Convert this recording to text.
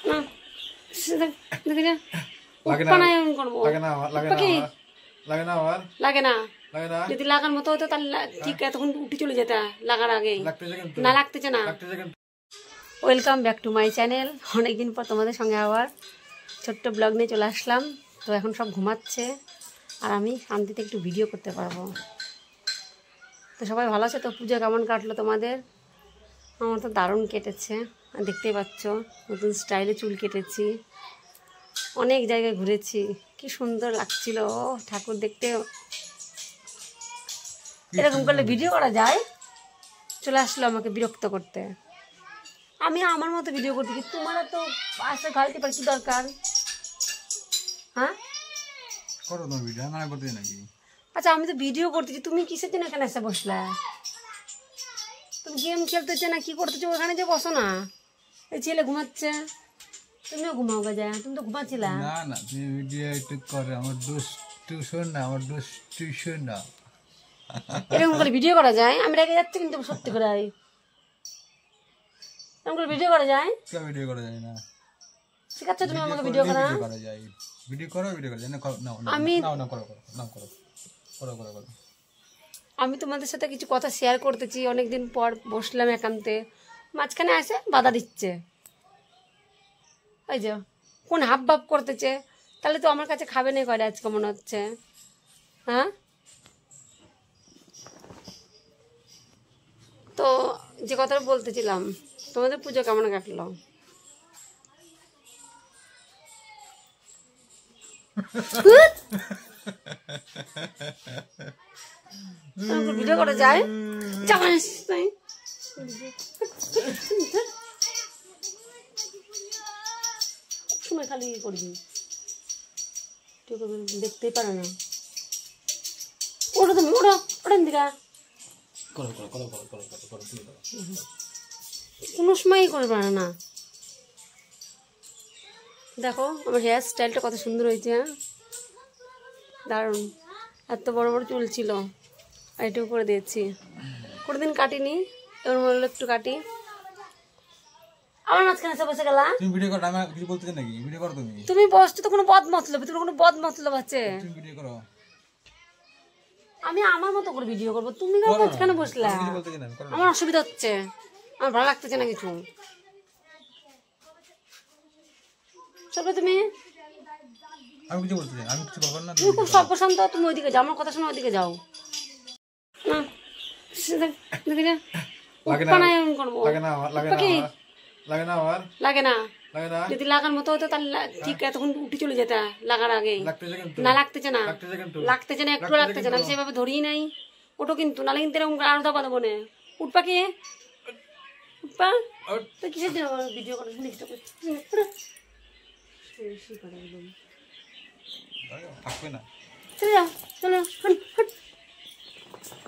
না দেখে যা লাগে উপানায় আমি করবো লাগে না লাগে না লাগে না আমার লাগে না লাগে না যদি লাগার মতো হতো তাহলে ঠিক তখন উঠে চলে যেতা লাগার আগেই লাগতেছে কিন্তু না লাগতেছে না লাগতেছে কিন্তু welcome back to my channel. অনেকদিন পর তোমাদের সঙ্গে আবার ছোট্ট ব্লগ নিয়ে চলে আসলাম। তো এখন সব ঘুমাচ্ছে আর আমি শান্তিতে একটু ভিডিও করতে পারবো। তো সবাই ভালো আছে তো? পুজো কেমন কাটলো তোমাদের? আমার তো দারুণ কেটেছে, দেখতেই পাচ্ছ নতুন স্টাইলে চুল কেটেছি, অনেক জায়গায় ঘুরেছি, কি সুন্দর লাগছিল ঠাকুর দেখতে। এরকম করলে ভিডিও করা যায়? চলে আসলো আমাকে বিরক্ত করতে। আমি আমার মতো ভিডিও করতে, তোমার তো আসলে ঘালতে পারি কি দরকার? হ্যাঁ করো তোমার ভিডিও না করতে নাকি? আচ্ছা আমি তো ভিডিও করতেছি, তুমি কিসের জন্য এখানে এসে বসলা? তুমি গেম খেলতেছে না কি করতেছো? ওখানে যে বসো না, এই ছেলে ঘুমাচ্ছে, তুমিও ঘুমাও গা যায়, তুমি তো ঘুমাচ্ছিলা। না না তুমি ভিডিও একটু করে, আমার টিউশন না, আমার টিউশন না। এরকম করে ভিডিও করা যায়? আমি রেগে যাচ্ছি কিন্তু সত্যি করে, এরকম করে ভিডিও করা যায়? কে ভিডিও করা যায় না? শিখাচ্ছ তুমি আমাকে ভিডিও করা? ভিডিও করা যায়, ভিডিও করা যায় না। আমি না করো করো না করো করো করো করো। আমি তোমাদের সাথে কিছু কথা শেয়ার করতেছি, অনেকদিন পর বসলাম একান্তে, মাঝখানে আসে বাধা দিচ্ছে। ওই যে কোন হাব ভাব করতেছে, তাহলে তো আমার কাছে খাবে না করে আজকে মনে হচ্ছে। হ্যাঁ তো যে কথাটা বলতেছিলাম, তোমাদের পুজো কেমন কাটলো? ভিডিও করা যায়? সময় খালি করবি, দেখতেই পারে না। ওটা তুমি ওটা ওটা দিকা কোনো সময়ই করে পারে না। দেখো আমার হেয়ার স্টাইলটা কত সুন্দর হয়েছে, হ্যাঁ দারুণ। এত বড় বড় চুল ছিল, এটুকু করে দিয়েছি, কোনোদিন কাটিনি, এবার মনে হলো একটু কাটি। আমার মাঝখানে এসে বসে গেলা। তুমি ভিডিও করো, আমি কিছু বলতে নাকি? ভিডিও করো তুমি। তুমি বসছো তো কোনো বদ মতলব, তোমার কোনো বদ মতলব আছে? তুমি ভিডিও করো। আমি আমার মতো করে ভিডিও করবো, তুমি মাঝখানে বসলা। কিছু বলতে না, করো। আমার অসুবিধা হচ্ছে, আমার ভালো লাগতেছে না কিছু। চলো তুমি, আমি কিছু বলতে চাই, আমি কিছু বলবো না। তুমি খুব সর্বশান্ত, তুমি ওইদিকে যাও, আমার কথা শুনে ওইদিকে যাও না। দেখে যা উপানায় আমি করবো। লাগে না লাগে না লাগে না আমার লাগে না লাগে না যদি লাগার মতো হতো তাহলে ঠিক তখন উঠে চলে যেতা লাগার আগেই। লাগতেছে কিন্তু না লাগতেছে না লাগতেছে কিন্তু লাগতেছে না, একটু লাগতেছে না, আমি সেভাবে ধরিই নাই। ওটো কিন্তু নালে কিন্তু এরকম আরো দাবা দেবো না। উঠবা কি উঠবা তো কিসের জন্য ভিডিও করে থাকবে না। চলে যাও, চলো